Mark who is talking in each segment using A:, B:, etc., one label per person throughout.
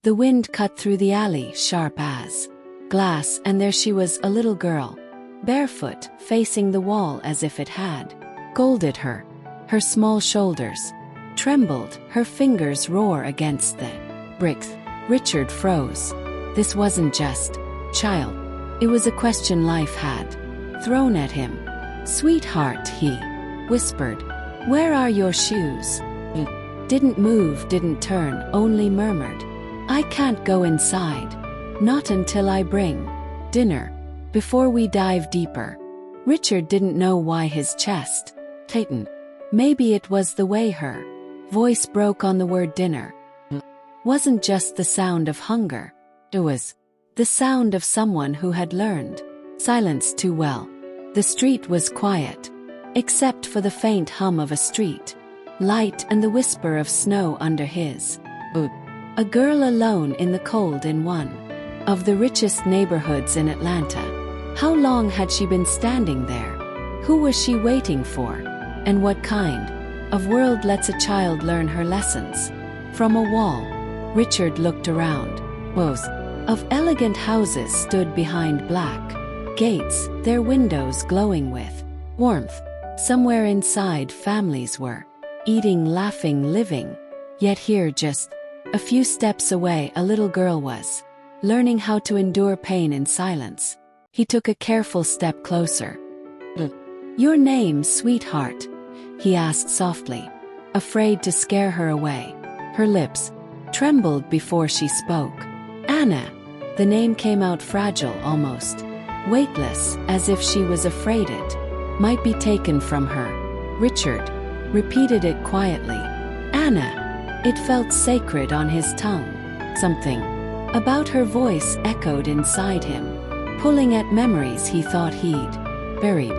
A: The wind cut through the alley sharp as glass, and there she was, a little girl, barefoot, facing the wall as if it had golded her. Her small shoulders trembled, her fingers roar against the bricks. Richard froze. This wasn't just child. It was a question life had thrown at him. "Sweetheart," he whispered, "where are your shoes?" Didn't move, didn't turn, only murmured, "I can't go inside. Not until I bring dinner." Before we dive deeper, Richard didn't know why his chest tightened. Maybe it was the way her voice broke on the word dinner. Wasn't just the sound of hunger. It was the sound of someone who had learned silence too well. The street was quiet, except for the faint hum of a street light and the whisper of snow under his boot. A girl alone in the cold in one of the richest neighborhoods in Atlanta. How long had she been standing there? Who was she waiting for? And what kind of world lets a child learn her lessons? From a wall, Richard looked around. Rows of elegant houses stood behind black gates, their windows glowing with warmth. Somewhere inside, families were eating, laughing, living. Yet here, just a few steps away, a little girl was learning how to endure pain in silence. He took a careful step closer. "Your name, sweetheart?" he asked softly, afraid to scare her away. Her lips trembled before she spoke. "Anna." The name came out fragile, almost weightless, as if she was afraid it might be taken from her. Richard repeated it quietly. "Anna." It felt sacred on his tongue. Something about her voice echoed inside him, pulling at memories he thought he'd buried.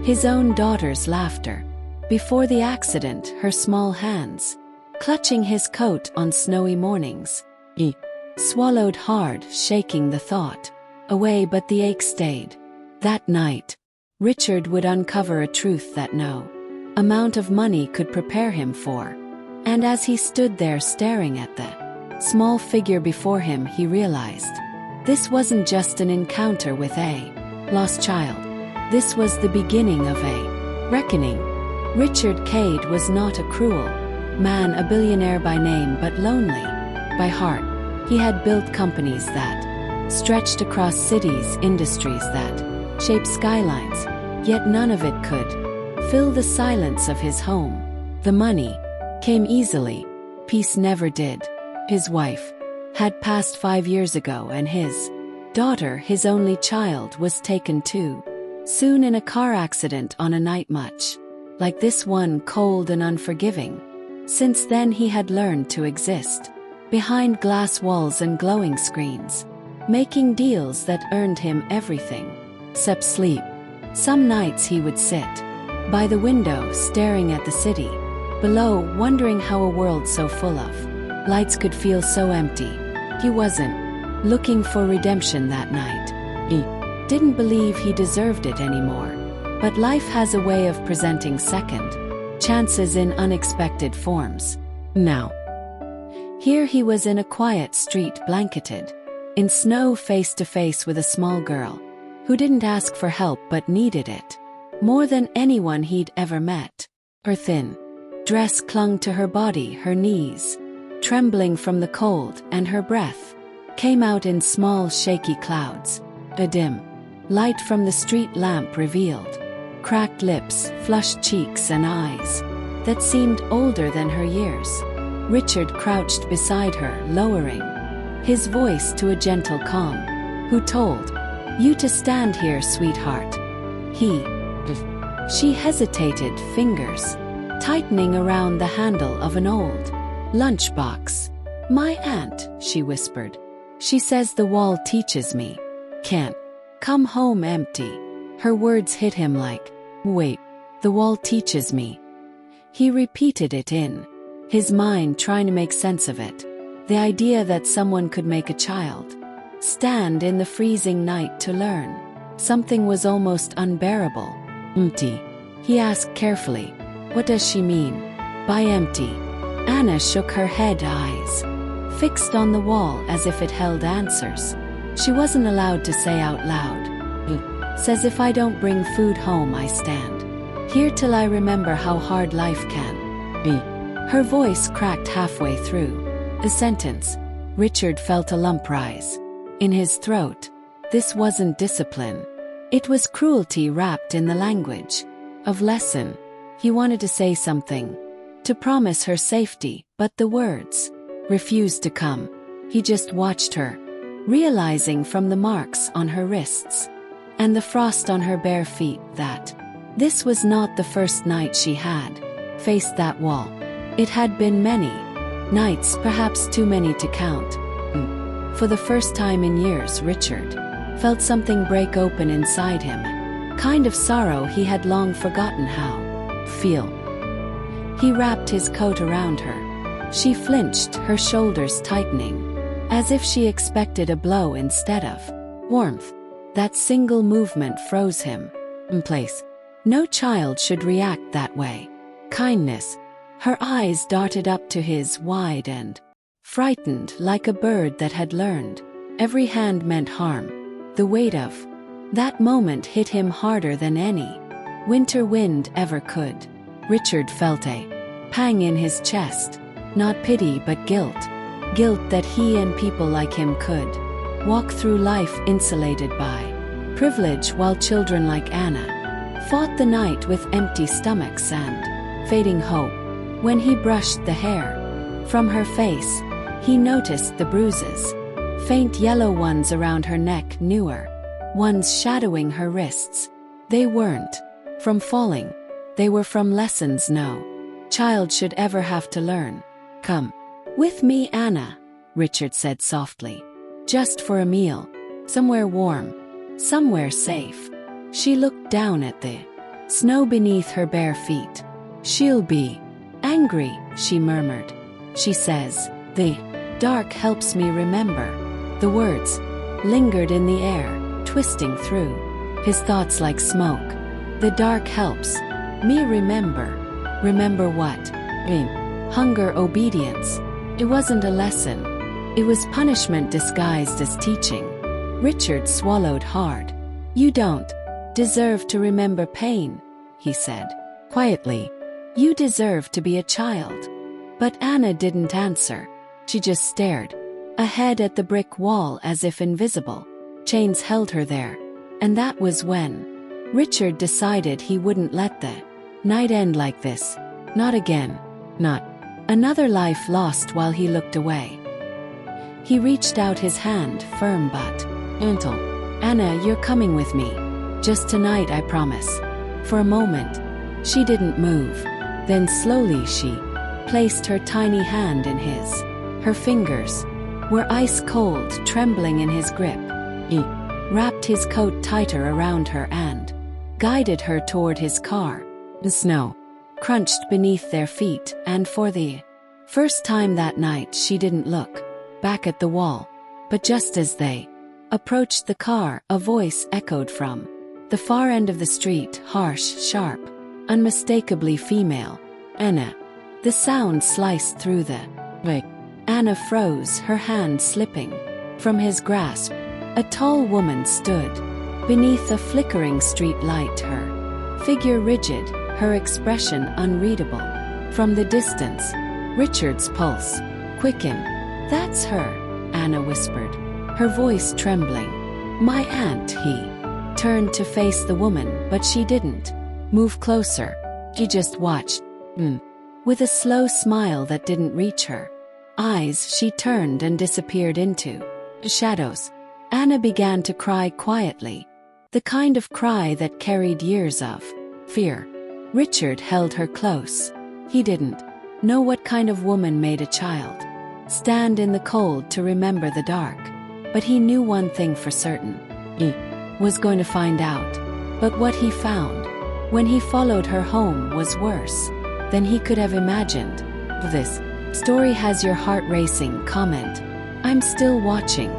A: His own daughter's laughter before the accident, her small hands clutching his coat on snowy mornings. He swallowed hard, shaking the thought away, but the ache stayed. That night, Richard would uncover a truth that no amount of money could prepare him for. And as he stood there staring at the small figure before him, he realized this wasn't just an encounter with a lost child. This was the beginning of a reckoning. Richard Cade was not a cruel man, a billionaire by name, but lonely by heart. He had built companies that stretched across cities, industries that shaped skylines, yet none of it could fill the silence of his home. The money came easily, peace never did. His wife had passed 5 years ago, and his daughter, his only child, was taken too soon in a car accident on a night much like this one, cold and unforgiving. Since then he had learned to exist behind glass walls and glowing screens, making deals that earned him everything except sleep. Some nights he would sit by the window staring at the city below, wondering how a world so full of lights could feel so empty. He wasn't looking for redemption that night. He didn't believe he deserved it anymore. But life has a way of presenting second chances in unexpected forms. Now, here he was in a quiet street, blanketed in snow, face to face with a small girl who didn't ask for help but needed it more than anyone he'd ever met. Her thin dress clung to her body, her knees trembling from the cold, and her breath came out in small, shaky clouds. A dim light from the street lamp revealed cracked lips, flushed cheeks, and eyes that seemed older than her years. Richard crouched beside her, lowering his voice to a gentle calm. "Who told you to stand here, sweetheart?" She hesitated, fingers tightening around the handle of an old lunchbox. "My aunt," she whispered. "She says the wall teaches me. Can't come home empty." Her words hit him like, "Wait, the wall teaches me." He repeated it in his mind, trying to make sense of it. The idea that someone could make a child stand in the freezing night to learn something was almost unbearable. "Empty?" he asked carefully. "What does she mean by empty?" Anna shook her head, eyes fixed on the wall as if it held answers. She wasn't allowed to say out loud. Says if I don't bring food home I stand here till I remember how hard life can be. Her voice cracked halfway through the sentence. Richard felt a lump rise in his throat. This wasn't discipline. It was cruelty wrapped in the language of lesson. He wanted to say something, to promise her safety, but the words refused to come. He just watched her, realizing from the marks on her wrists and the frost on her bare feet that this was not the first night she had faced that wall. It had been many nights, perhaps too many to count. For the first time in years, Richard felt something break open inside him, kind of sorrow he had long forgotten how to feel. He wrapped his coat around her. She flinched, her shoulders tightening, as if she expected a blow instead of warmth. That single movement froze him in place. No child should react that way. Kindness. Her eyes darted up to his, wide and frightened, like a bird that had learned every hand meant harm. The weight of that moment hit him harder than any winter wind ever could. Richard felt a pang in his chest. Not pity but guilt. Guilt that he and people like him could walk through life insulated by privilege while children like Anna fought the night with empty stomachs and fading hope. When he brushed the hair from her face, he noticed the bruises, faint yellow ones around her neck, newer ones shadowing her wrists. They weren't from falling, they were from lessons no child should ever have to learn. Come with me, Anna, Richard said softly. Just for a meal. Somewhere warm. Somewhere safe. She looked down at the snow beneath her bare feet. She'll be angry, she murmured. She says, the dark helps me remember. The words lingered in the air, twisting through his thoughts like smoke. The dark helps me remember. Remember what? Hunger, obedience. It wasn't a lesson. It was punishment disguised as teaching. Richard swallowed hard. You don't deserve to remember pain, he said quietly. You deserve to be a child. But Anna didn't answer. She just stared ahead at the brick wall as if invisible chains held her there. And that was when Richard decided he wouldn't let the night end like this. Not again. Not another life lost while he looked away. He reached out his hand, firm but gentle. Anna, you're coming with me. Just tonight, I promise. For a moment, she didn't move. Then slowly she placed her tiny hand in his. Her fingers were ice cold, trembling in his grip. He wrapped his coat tighter around her and guided her toward his car. The snow crunched beneath their feet, and for the first time that night she didn't look back at the wall. But just as they approached the car, a voice echoed from the far end of the street, harsh, sharp, unmistakably female. Anna. The sound sliced through the wait. Anna froze, her hand slipping from his grasp. A tall woman stood beneath a flickering street light, her figure rigid, her expression unreadable. From the distance, Richard's pulse quickened. That's her, Anna whispered, her voice trembling. My aunt. He turned to face the woman, but she didn't move closer. He just watched. With a slow smile that didn't reach her eyes, she turned and disappeared into the shadows. Anna began to cry quietly, the kind of cry that carried years of fear. Richard held her close. He didn't know what kind of woman made a child stand in the cold to remember the dark. But he knew one thing for certain. He was going to find out. But what he found when he followed her home was worse than he could have imagined. This story has your heart racing. Comment. I'm still watching.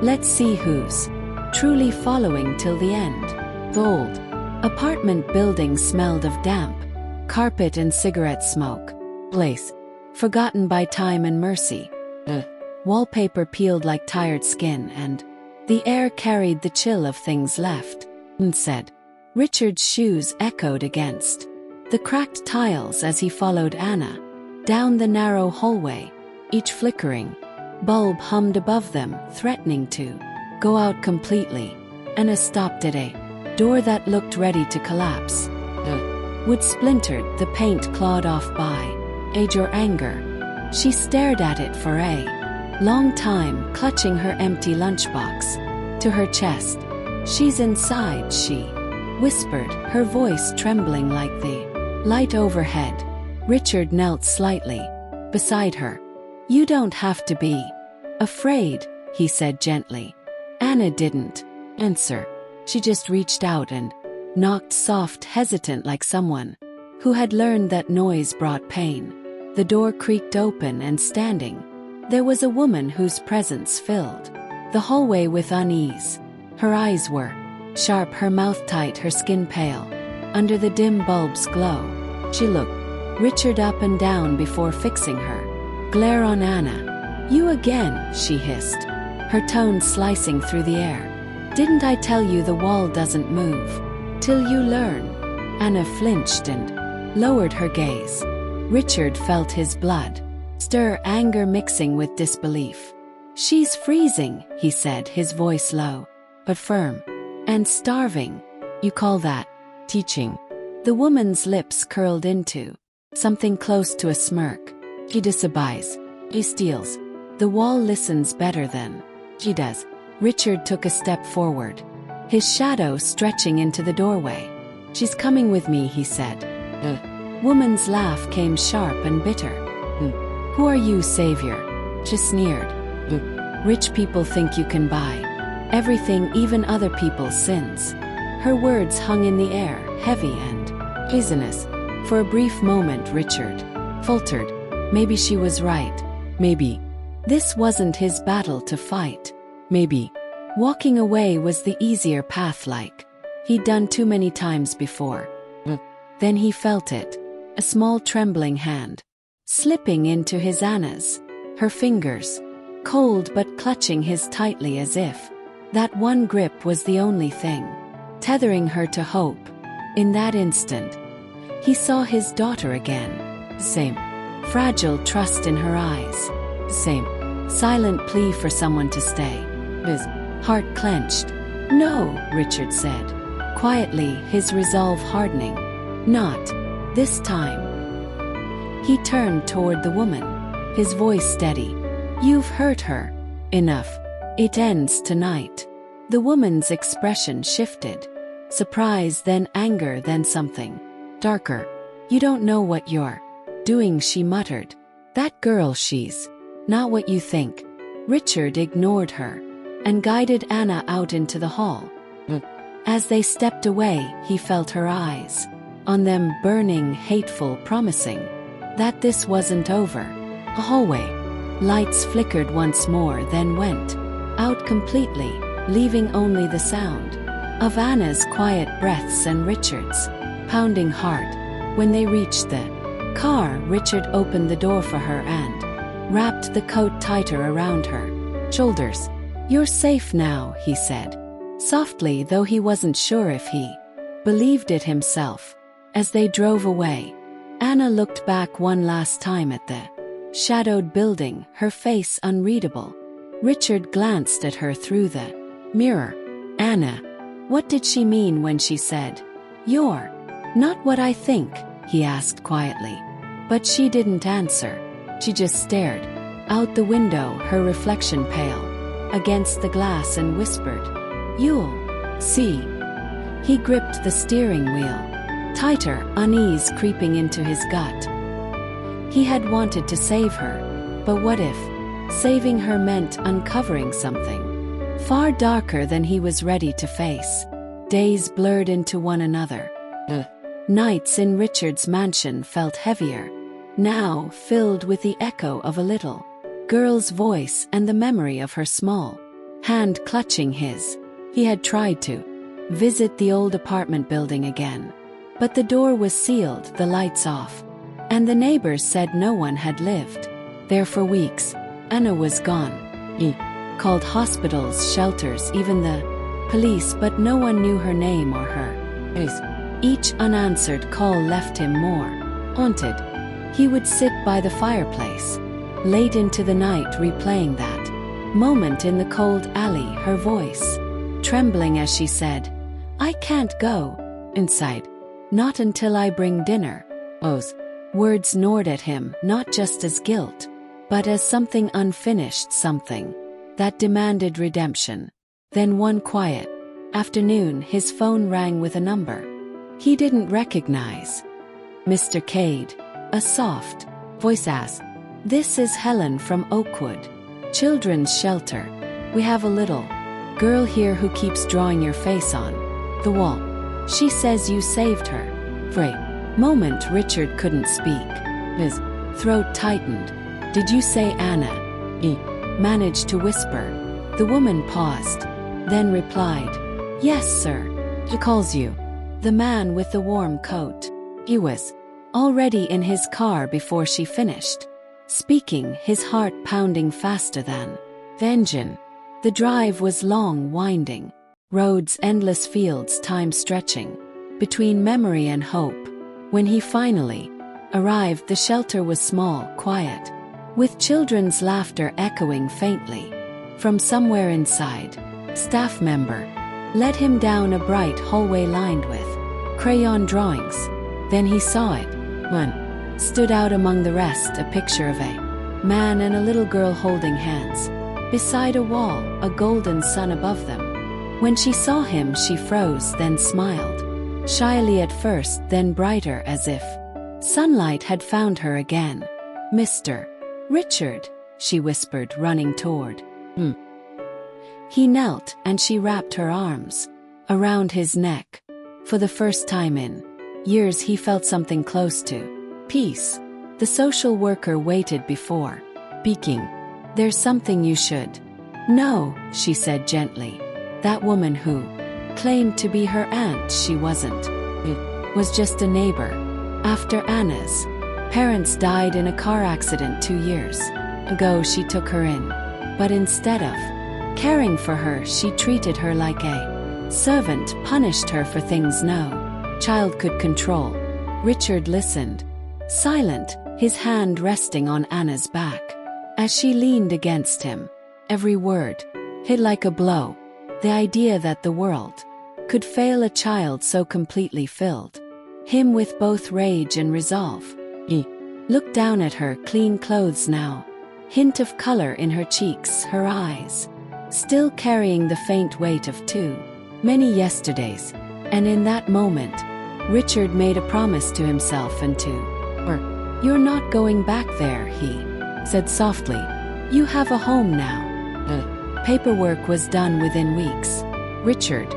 A: Let's see who's truly following till the end. The old apartment building smelled of damp carpet and cigarette smoke. Place forgotten by time and mercy. Wallpaper peeled like tired skin, and the air carried the chill of things left unsaid. Richard's shoes echoed against the cracked tiles as he followed Anna down the narrow hallway. Each flickering bulb hummed above them, threatening to go out completely. Anna stopped at a door that looked ready to collapse. The wood splintered, the paint clawed off by age or anger. She stared at it for a long time, clutching her empty lunchbox to her chest. "She's inside," she whispered, her voice trembling like the light overhead. Richard knelt slightly beside her. "You don't have to be afraid," he said gently. Anna didn't answer. She just reached out and knocked soft, hesitant, like someone who had learned that noise brought pain. The door creaked open, and standing there was a woman whose presence filled the hallway with unease. Her eyes were sharp, her mouth tight, her skin pale under the dim bulb's glow. She looked Richard up and down before fixing her glare on Anna. "You again," she hissed, her tone slicing through the air. "Didn't I tell you the wall doesn't move till you learn?" Anna flinched and lowered her gaze. Richard felt his blood stir, anger mixing with disbelief. "She's freezing," he said, his voice low but firm. "And starving. You call that teaching?" The woman's lips curled into something close to a smirk. "She disobeys. She steals. The wall listens better than she does." Richard took a step forward, his shadow stretching into the doorway. "She's coming with me," he said. The woman's laugh came sharp and bitter. "Who are you, savior?" She sneered. "Rich people think you can buy everything, even other people's sins." Her words hung in the air, heavy and poisonous. For a brief moment Richard faltered. Maybe she was right. Maybe this wasn't his battle to fight. Maybe walking away was the easier path, like he'd done too many times before. Then he felt it, a small trembling hand slipping into his Anna's, her fingers cold but clutching his tightly, as if that one grip was the only thing tethering her to hope. In that instant, he saw his daughter again. Same fragile trust in her eyes. Same silent plea for someone to stay. His heart clenched. "No," Richard said quietly, his resolve hardening. "Not this time." He turned toward the woman, his voice steady. "You've hurt her enough. It ends tonight." The woman's expression shifted. Surprise, then anger, then something darker. "You don't know what you're doing," she muttered. "That girl, she's not what you think." Richard ignored her and guided Anna out into the hall. As they stepped away, he felt her eyes on them, burning, hateful, promising that this wasn't over. A hallway. Lights flickered once more, then went out completely, leaving only the sound of Anna's quiet breaths and Richard's pounding heart. When they reached the car, Richard opened the door for her and wrapped the coat tighter around her shoulders. "You're safe now," he said, softly, though he wasn't sure if he believed it himself. As they drove away, Anna looked back one last time at the shadowed building, her face unreadable. Richard glanced at her through the mirror. "Anna, what did she mean when she said, 'You're not what I think'?" he asked quietly. But she didn't answer. She just stared out the window, her reflection pale against the glass, and whispered, "You'll see." He gripped the steering wheel tighter, unease creeping into his gut. He had wanted to save her, but what if saving her meant uncovering something far darker than he was ready to face? Days blurred into one another. The nights in Richard's mansion felt heavier, now filled with the echo of a little girl's voice and the memory of her small hand clutching his. He had tried to visit the old apartment building again, but the door was sealed, the lights off, and the neighbors said no one had lived there for weeks. Anna was gone. He called hospitals, shelters, even the police, but no one knew her name or her. Each unanswered call left him more haunted. He would sit by the fireplace, late into the night, replaying that moment in the cold alley, her voice trembling as she said, "I can't go inside. Not until I bring dinner." Those words gnawed at him, not just as guilt, but as something unfinished, something that demanded redemption. Then one quiet afternoon, his phone rang with a number he didn't recognize. "Mr. Cade," a soft voice asked. "This is Helen from Oakwood Children's Shelter. We have a little girl here who keeps drawing your face on the wall. She says you saved her." For a moment, Richard couldn't speak. His throat tightened. "Did you say Anna?" he managed to whisper. The woman paused, then replied, "Yes, sir. She calls you." The man with the warm coat. He was already in his car before she finished speaking, his heart pounding faster than the engine. The drive was long, winding roads, endless fields, time stretching between memory and hope. When he finally arrived, the shelter was small, quiet, with children's laughter echoing faintly from somewhere inside. Staff member led him down a bright hallway lined with crayon drawings. Then he saw it. One stood out among the rest, a picture of a man and a little girl holding hands beside a wall, a golden sun above them. When she saw him, she froze, then smiled, shyly at first, then brighter, as if sunlight had found her again. "Mr. Richard," she whispered, running toward him. He knelt, and she wrapped her arms around his neck. For the first time in years, he felt something close to peace. The social worker waited before speaking. "There's something you should know," she said gently. "That woman who claimed to be her aunt, she wasn't. It was just a neighbor. After Anna's parents died in a car accident 2 years ago, she took her in. But instead of caring for her, she treated her like a servant, punished her for things no child could control." Richard listened, silent, his hand resting on Anna's back as she leaned against him. Every word hit like a blow. The idea that the world could fail a child so completely filled him with both rage and resolve. He looked down at her, clean clothes now, hint of color in her cheeks, her eyes still carrying the faint weight of too many yesterdays. And in that moment, Richard made a promise to himself and to her. "You're not going back there," he said softly. "You have a home now." The paperwork was done within weeks. Richard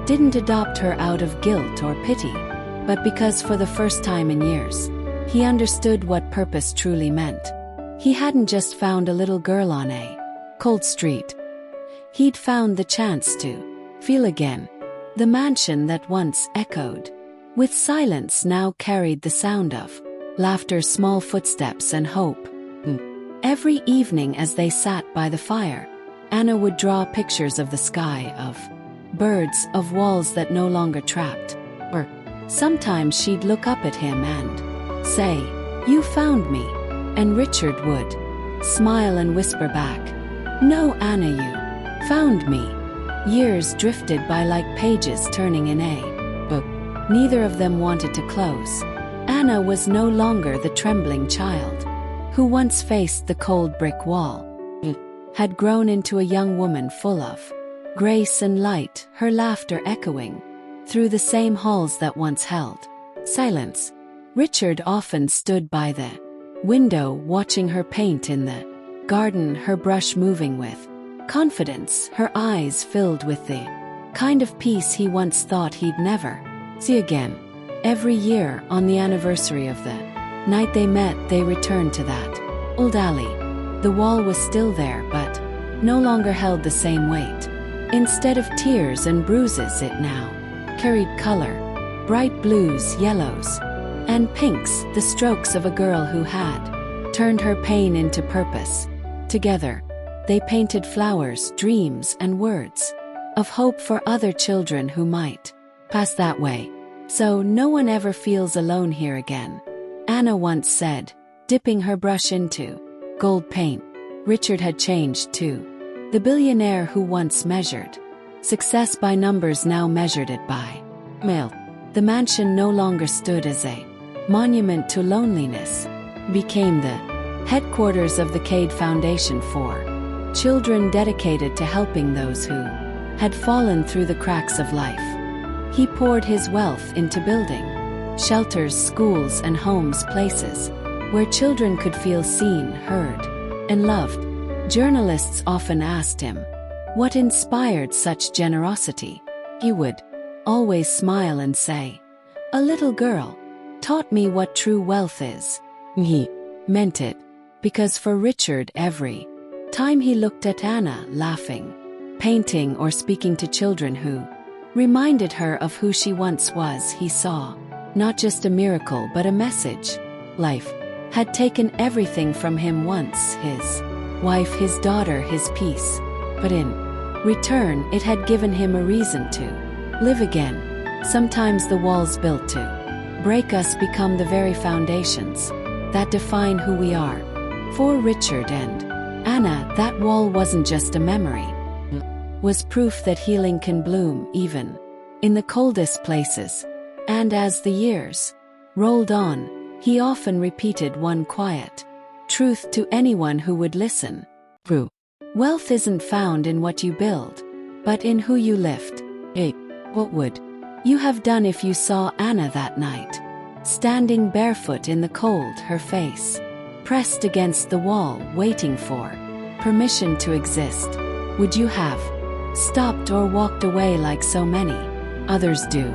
A: didn't adopt her out of guilt or pity, but because for the first time in years, he understood what purpose truly meant. He hadn't just found a little girl on a cold street. He'd found the chance to feel again. The mansion that once echoed with silence now carried the sound of laughter, small footsteps, and hope. Every evening as they sat by the fire, Anna would draw pictures of the sky, of birds, of walls that no longer trapped. Or sometimes she'd look up at him and say, "You found me." And Richard would smile and whisper back, "No, Anna, you found me." Years drifted by like pages turning in a book neither of them wanted to close. Anna was no longer the trembling child who once faced the cold brick wall. She had grown into a young woman full of grace and light, her laughter echoing through the same halls that once held silence. Richard often stood by the window watching her paint in the garden, her brush moving with confidence, her eyes filled with the kind of peace he once thought he'd never see again. Every year, on the anniversary of the night they met, they returned to that old alley. The wall was still there, but no longer held the same weight. Instead of tears and bruises, it now carried color, bright blues, yellows, and pinks, the strokes of a girl who had turned her pain into purpose. Together, they painted flowers, dreams, and words of hope for other children who might pass that way. So no one ever feels alone here again, Anna once said, dipping her brush into gold paint. Richard had changed too. The billionaire who once measured success by numbers now measured it by male. The mansion no longer stood as a monument to loneliness, became the headquarters of the Cade Foundation for children dedicated to helping those who had fallen through the cracks of life. He poured his wealth into building shelters, schools, and homes, places where children could feel seen, heard, and loved. Journalists often asked him what inspired such generosity. He would always smile and say, "A little girl taught me what true wealth is." He meant it, because for Richard, every time he looked at Anna laughing, painting, or speaking to children who reminded her of who she once was, he saw not just a miracle but a message. Life had taken everything from him once, his wife, his daughter, his peace, but in return it had given him a reason to live again. Sometimes the walls built to break us become the very foundations that define who we are. For Richard and Anna, that wall wasn't just a memory, was proof that healing can bloom even in the coldest places. And as the years rolled on, he often repeated one quiet truth to anyone who would listen. True wealth isn't found in what you build, but in who you lift. Hey, what would you have done if you saw Anna that night, standing barefoot in the cold, her face pressed against the wall, waiting for permission to exist? Would you have stopped or walked away like so many others do?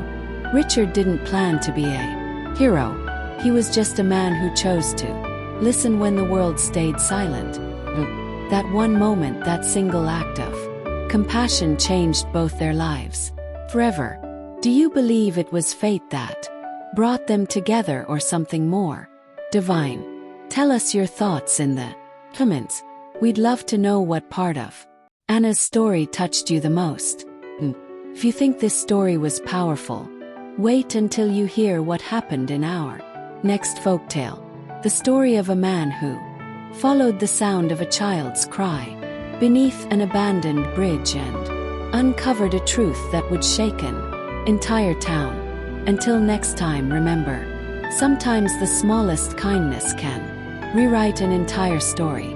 A: Richard didn't plan to be a hero. He was just a man who chose to listen when the world stayed silent. That one moment, that single act of compassion changed both their lives forever. Do you believe it was fate that brought them together, or something more divine? Tell us your thoughts in the comments. We'd love to know what part of Anna's story touched you the most. If you think this story was powerful, wait until you hear what happened in our next folktale. The story of a man who followed the sound of a child's cry beneath an abandoned bridge and uncovered a truth that would shake an entire town. Until next time, remember, sometimes the smallest kindness can rewrite an entire story.